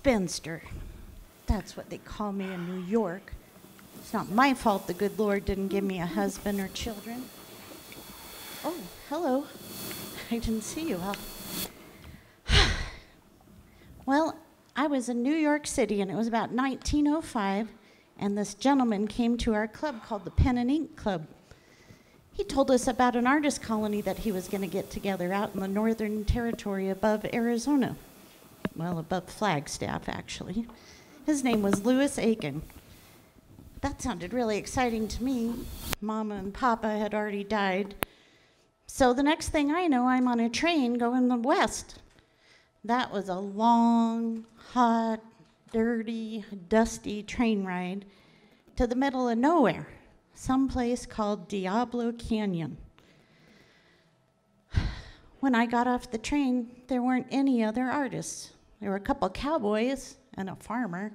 spinster. That's what they call me in New York. It's not my fault the good Lord didn't give me a husband or children. Oh, hello. I didn't see you all. Well, I was in New York City, and it was about 1905, and this gentleman came to our club called the Pen and Ink Club. He told us about an artist colony that he was going to get together out in the Northern Territory above Arizona. Well, above Flagstaff, actually. His name was Louis Aiken. That sounded really exciting to me. Mama and Papa had already died. So the next thing I know, I'm on a train going west. That was a long, hot, dirty, dusty train ride to the middle of nowhere, someplace called Diablo Canyon. When I got off the train, there weren't any other artists. There were a couple cowboys and a farmer.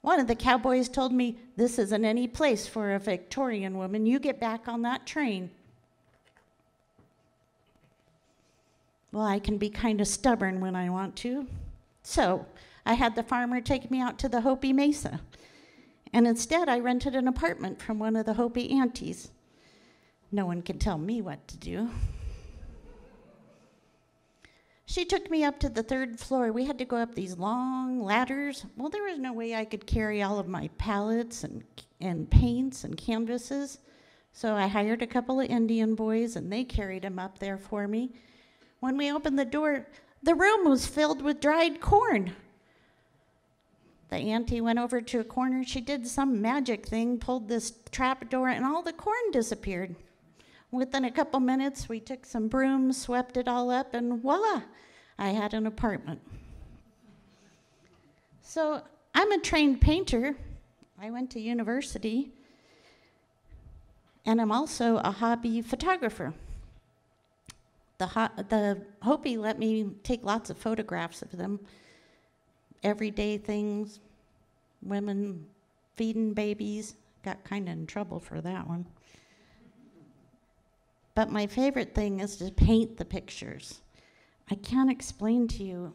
One of the cowboys told me, "This isn't any place for a Victorian woman. You get back on that train." Well, I can be kind of stubborn when I want to. So I had the farmer take me out to the Hopi Mesa. And instead, I rented an apartment from one of the Hopi aunties. No one can tell me what to do. She took me up to the 3rd floor. We had to go up these long ladders. Well, there was no way I could carry all of my palettes and paints and canvases. So I hired a couple of Indian boys, and they carried them up there for me. When we opened the door, the room was filled with dried corn. The auntie went over to a corner. She did some magic thing, pulled this trap door, and all the corn disappeared. Within a couple minutes, we took some brooms, swept it all up, and voila, I had an apartment. So I'm a trained painter. I went to university, and I'm also a hobby photographer. The Hopi let me take lots of photographs of them. Everyday things, women feeding babies. Got kind of in trouble for that one. But my favorite thing is to paint the pictures. I can't explain to you.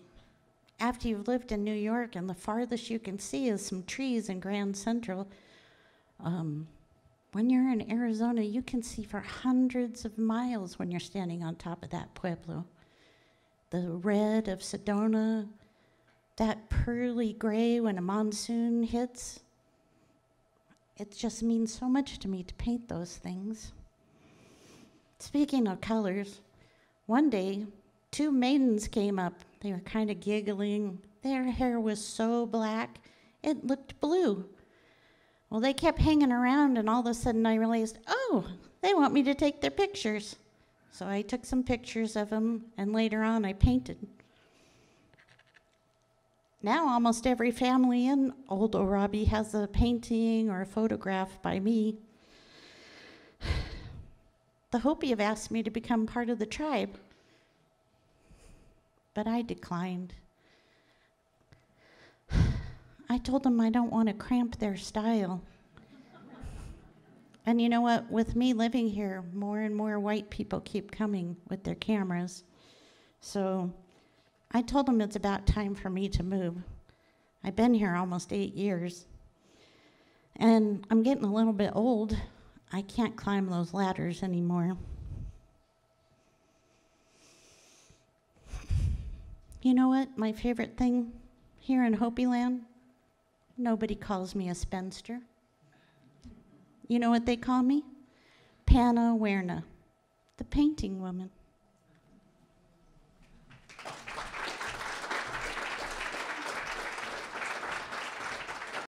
After you've lived in New York and the farthest you can see is some trees in Grand Central, when you're in Arizona, you can see for hundreds of miles when you're standing on top of that pueblo. The red of Sedona, that pearly gray when a monsoon hits. It just means so much to me to paint those things. Speaking of colors, one day, 2 maidens came up. They were kind of giggling. Their hair was so black, it looked blue. Well, they kept hanging around, and all of a sudden I realized, oh, they want me to take their pictures. So I took some pictures of them, and later on I painted. Now almost every family in Old Orabi has a painting or a photograph by me. The Hopi have asked me to become part of the tribe, but I declined. I told them I don't want to cramp their style. And you know what? With me living here, more and more white people keep coming with their cameras. So I told them it's about time for me to move. I've been here almost 8 years. And I'm getting a little bit old. I can't climb those ladders anymore. You know what? My favorite thing here in Hopi land? Nobody calls me a spinster. You know what they call me? Panna Werna, the painting woman.